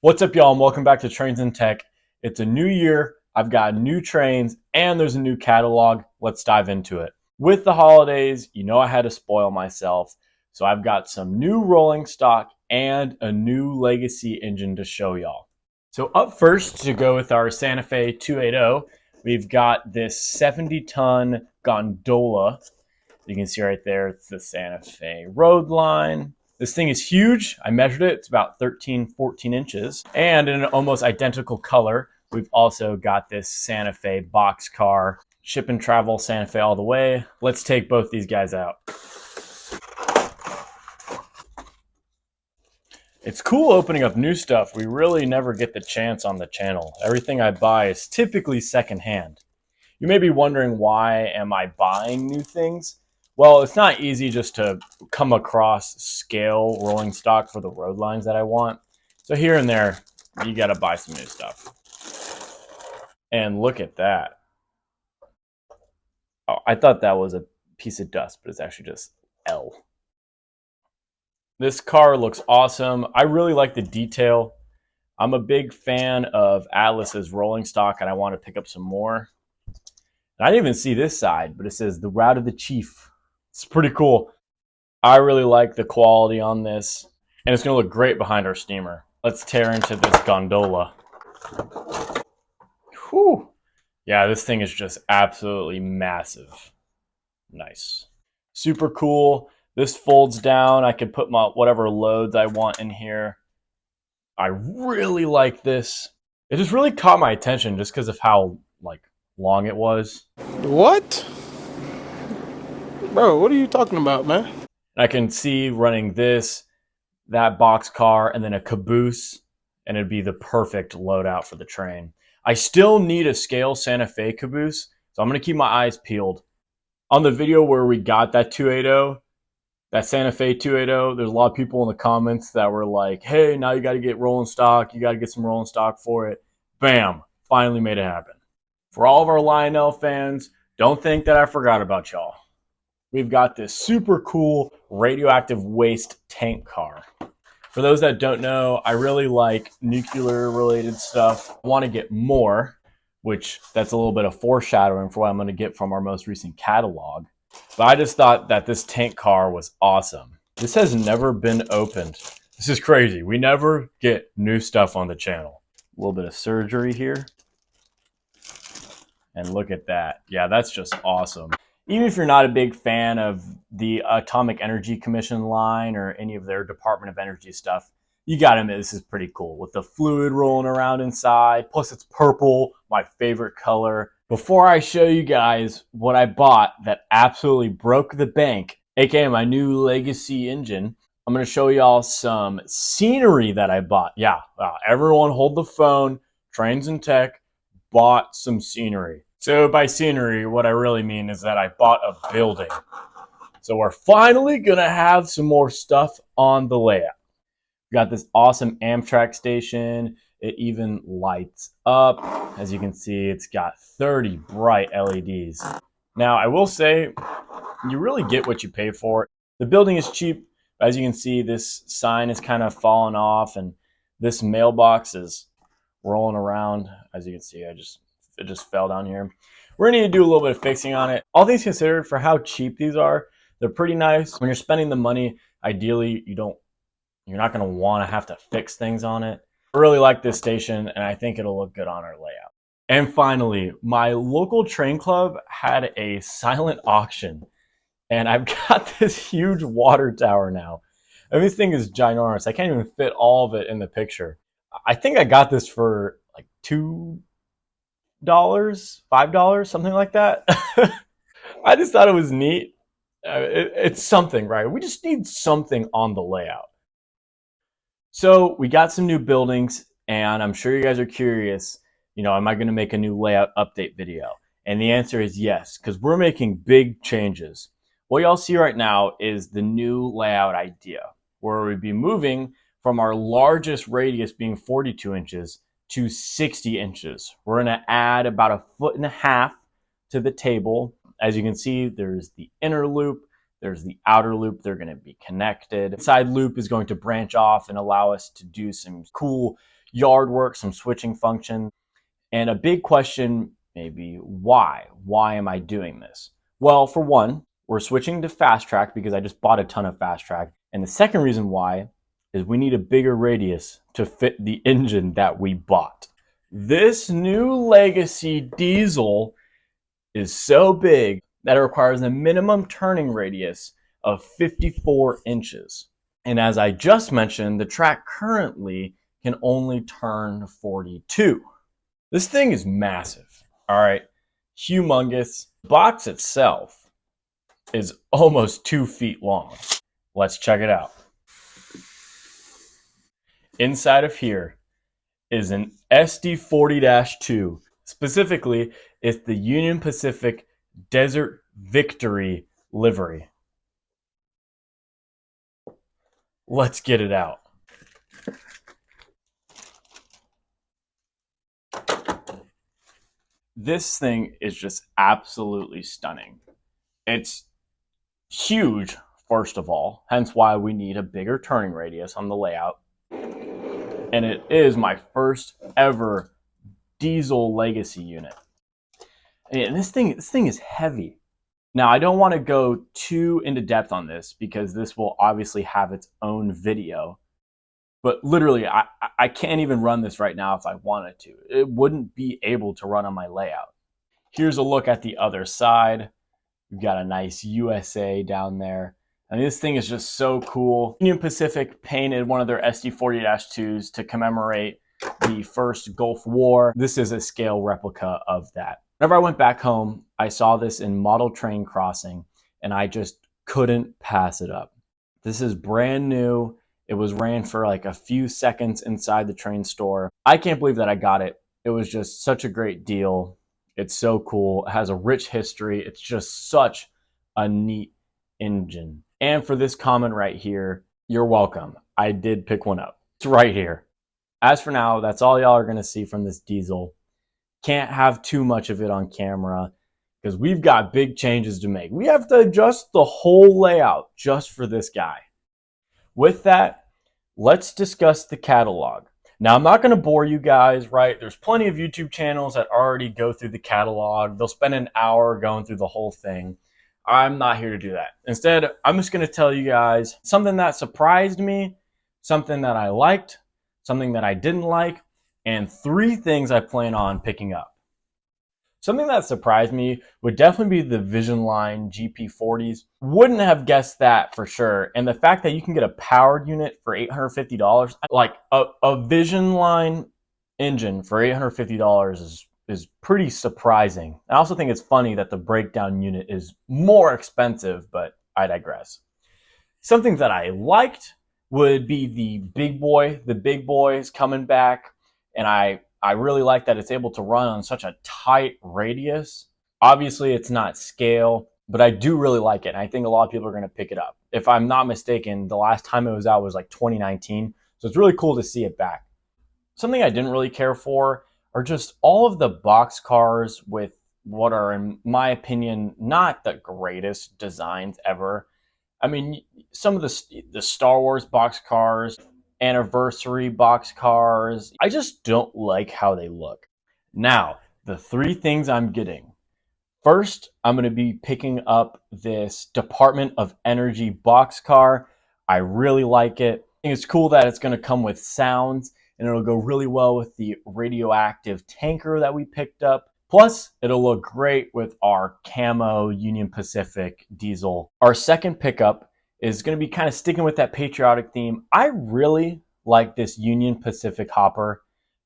What's up, y'all, and welcome back to Trains and Tech. It's a new year, I've got new trains, and there's a new catalog. Let's dive into it. With the holidays, you know I had to spoil myself, so I've got some new rolling stock and a new legacy engine to show y'all. So up first, to go with our Santa Fe 280, we've got this 70-ton gondola. You can see right there, it's the Santa Fe road line. This thing is huge. I measured it. It's about 13, 14 inches. And in an almost identical color, we've also got this Santa Fe boxcar. Ship and travel Santa Fe all the way. Let's take both these guys out. It's cool opening up new stuff. We really never get the chance on the channel. Everything I buy is typically secondhand. You may be wondering, why am I buying new things? Well, it's not easy just to come across scale rolling stock for the road lines that I want. So here and there, you got to buy some new stuff. And look at that. Oh, I thought that was a piece of dust, but it's actually just L. This car looks awesome. I really like the detail. I'm a big fan of Atlas's rolling stock, and I want to pick up some more. And I didn't even see this side, but it says the Route of the Chief. It's pretty cool. I really like the quality on this, and it's going to look great behind our steamer. Let's tear into this gondola. Whew. Yeah, this thing is just absolutely massive. Nice. Super cool. This folds down. I can put my whatever loads I want in here. I really like this. It just really caught my attention just because of how long it was. What? Bro, what are you talking about, man? I can see running this, that box car, and then a caboose, and it'd be the perfect loadout for the train. I still need a scale Santa Fe caboose, so I'm going to keep my eyes peeled. On the video where we got that 280, that Santa Fe 280, there's a lot of people in the comments that were like, hey, now you got to get rolling stock. You got to get some rolling stock for it. Bam, finally made it happen. For all of our Lionel fans, don't think that I forgot about y'all. We've got this super cool radioactive waste tank car. For those that don't know, I really like nuclear related stuff. I want to get more, which that's a little bit of foreshadowing for what I'm going to get from our most recent catalog. But I just thought that this tank car was awesome. This has never been opened. This is crazy. We never get new stuff on the channel. A little bit of surgery here. And look at that. Yeah, that's just awesome. Even if you're not a big fan of the Atomic Energy Commission line or any of their Department of Energy stuff, you gotta admit this is pretty cool with the fluid rolling around inside. Plus it's purple, my favorite color. Before I show you guys what I bought that absolutely broke the bank, aka my new legacy engine, I'm gonna show y'all some scenery that I bought. Yeah, everyone hold the phone. Trains and Tech bought some scenery. So by scenery, what I really mean is that I bought a building. So we're finally gonna have some more stuff on the layout. We got this awesome Amtrak station. It even lights up. As you can see, it's got 30 bright LEDs. Now, I will say, you really get what you pay for. The building is cheap. As you can see, this sign is kind of fallen off, and this mailbox is rolling around. As you can see, it just fell down here. We're gonna need to do a little bit of fixing on it. All things considered, for how cheap these are, they're pretty nice. When you're spending the money, ideally you're not gonna want to have to fix things on it. I really like this station, and I think it'll look good on our layout. And finally, my local train club had a silent auction, and I've got this huge water tower now. I mean, this thing is ginormous. I can't even fit all of it in the picture. I think I got this for like $2, $5, something like that. I just thought it was neat. It's something, right? We just need something on the layout. So we got some new buildings, and I'm sure you guys are curious, am I going to make a new layout update video? And the answer is yes, because we're making big changes. What y'all see right now is the new layout idea, where we'd be moving from our largest radius being 42 inches to 60 inches. We're going to add about 1.5 feet to the table. As you can see, there's the inner loop, there's the outer loop. They're going to be connected. The side loop is going to branch off and allow us to do some cool yard work, some switching function, and a big question maybe why? Why am I doing this? Well, for one, we're switching to fast track because I just bought a ton of fast track. And the second reason why is we need a bigger radius to fit the engine that we bought. This new Legacy diesel is so big that it requires a minimum turning radius of 54 inches. And as I just mentioned, the track currently can only turn 42. This thing is massive, all right? Humongous. The box itself is almost 2 feet long. Let's check it out. Inside of here is an SD40-2. Specifically, it's the Union Pacific Desert Victory livery. Let's get it out. This thing is just absolutely stunning. It's huge, first of all, hence why we need a bigger turning radius on the layout. And it is my first ever diesel Legacy unit. And this thing is heavy. Now, I don't want to go too into depth on this because this will obviously have its own video. But literally, I can't even run this right now if I wanted to. It wouldn't be able to run on my layout. Here's a look at the other side. We've got a nice USA down there. And this thing is just so cool. Union Pacific painted one of their SD40-2s to commemorate the first Gulf War. This is a scale replica of that. Whenever I went back home, I saw this in Model Train Crossing, and I just couldn't pass it up. This is brand new. It was ran for like a few seconds inside the train store. I can't believe that I got it. It was just such a great deal. It's so cool. It has a rich history. It's just such a neat engine. And for this comment right here, you're welcome. I did pick one up. It's right here. As for now, that's all y'all are going to see from this diesel. Can't have too much of it on camera because we've got big changes to make. We have to adjust the whole layout just for this guy. With that, let's discuss the catalog. Now, I'm not going to bore you guys, right? There's plenty of YouTube channels that already go through the catalog. They'll spend an hour going through the whole thing. I'm not here to do that. Instead, I'm just going to tell you guys something that surprised me, something that I liked, something that I didn't like, and 3 things I plan on picking up. Something that surprised me would definitely be the Vision Line GP40s. Wouldn't have guessed that for sure. And the fact that you can get a powered unit for $850, like a Vision Line engine for $850 is pretty surprising. I also think it's funny that the breakdown unit is more expensive, but I digress. Something that I liked would be the big boy. The big boy is coming back, and I really like that it's able to run on such a tight radius. Obviously, it's not scale, but I do really like it. And I think a lot of people are going to pick it up. If I'm not mistaken, the last time it was out was like 2019. So it's really cool to see it back. Something I didn't really care for are just all of the box cars with what are, in my opinion, not the greatest designs ever. I mean, some of the Star Wars box cars, anniversary box cars, I just don't like how they look. Now, the 3 things I'm getting. First, I'm going to be picking up this Department of Energy box car. I really like it. I think it's cool that it's going to come with sounds, and it'll go really well with the radioactive tanker that we picked up. Plus, it'll look great with our camo Union Pacific diesel. Our second pickup is going to be kind of sticking with that patriotic theme. I really like this Union Pacific hopper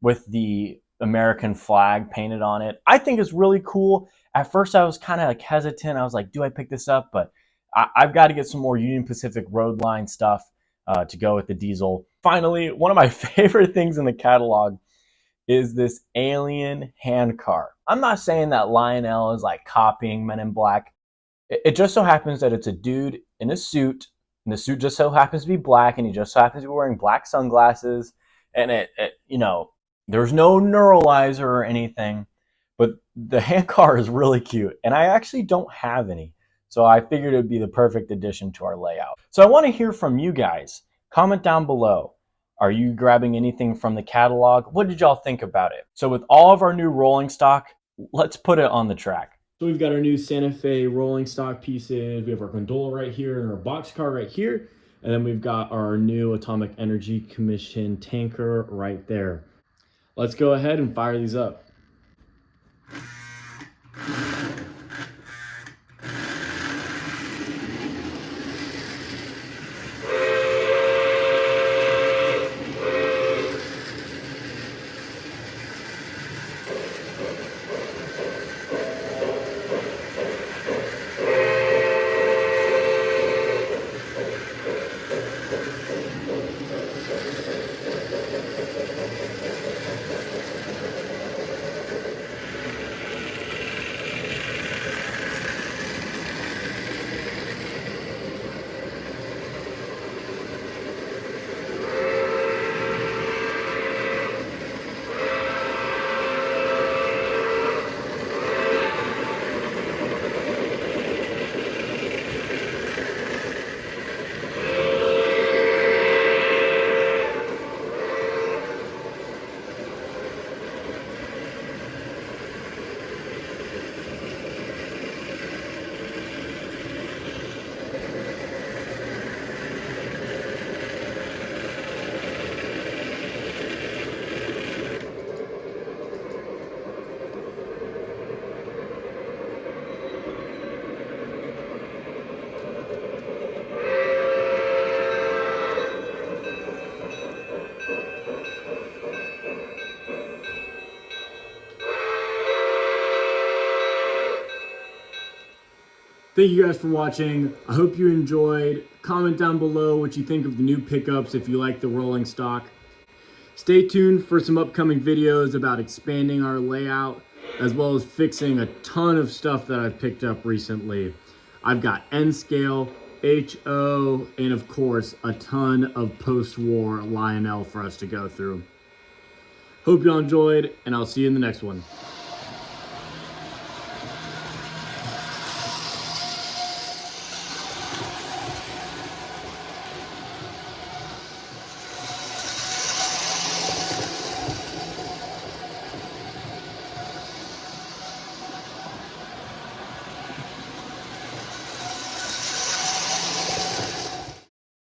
with the American flag painted on it. I think it's really cool. At first, I was kind of like hesitant. I was like, do I pick this up? But I've got to get some more Union Pacific road line stuff to go with the diesel. Finally, one of my favorite things in the catalog is this alien hand car. I'm not saying that Lionel is like copying Men in Black. It just so happens that it's a dude in a suit, and the suit just so happens to be black, and he just so happens to be wearing black sunglasses, and there's no neuralizer or anything, but the hand car is really cute, and I actually don't have any, so I figured it would be the perfect addition to our layout. So I want to hear from you guys. Comment down below. Are you grabbing anything from the catalog? What did y'all think about it? So with all of our new rolling stock, let's put it on the track. So we've got our new Santa Fe rolling stock pieces. We have our gondola right here and our boxcar right here. And then we've got our new Atomic Energy Commission tanker right there. Let's go ahead and fire these up. Thank you guys for watching. I hope you enjoyed. Comment down below what you think of the new pickups if you like the rolling stock. Stay tuned for some upcoming videos about expanding our layout as well as fixing a ton of stuff that I've picked up recently. I've got N-scale, HO, and of course a ton of post-war Lionel for us to go through. Hope y'all enjoyed, and I'll see you in the next one.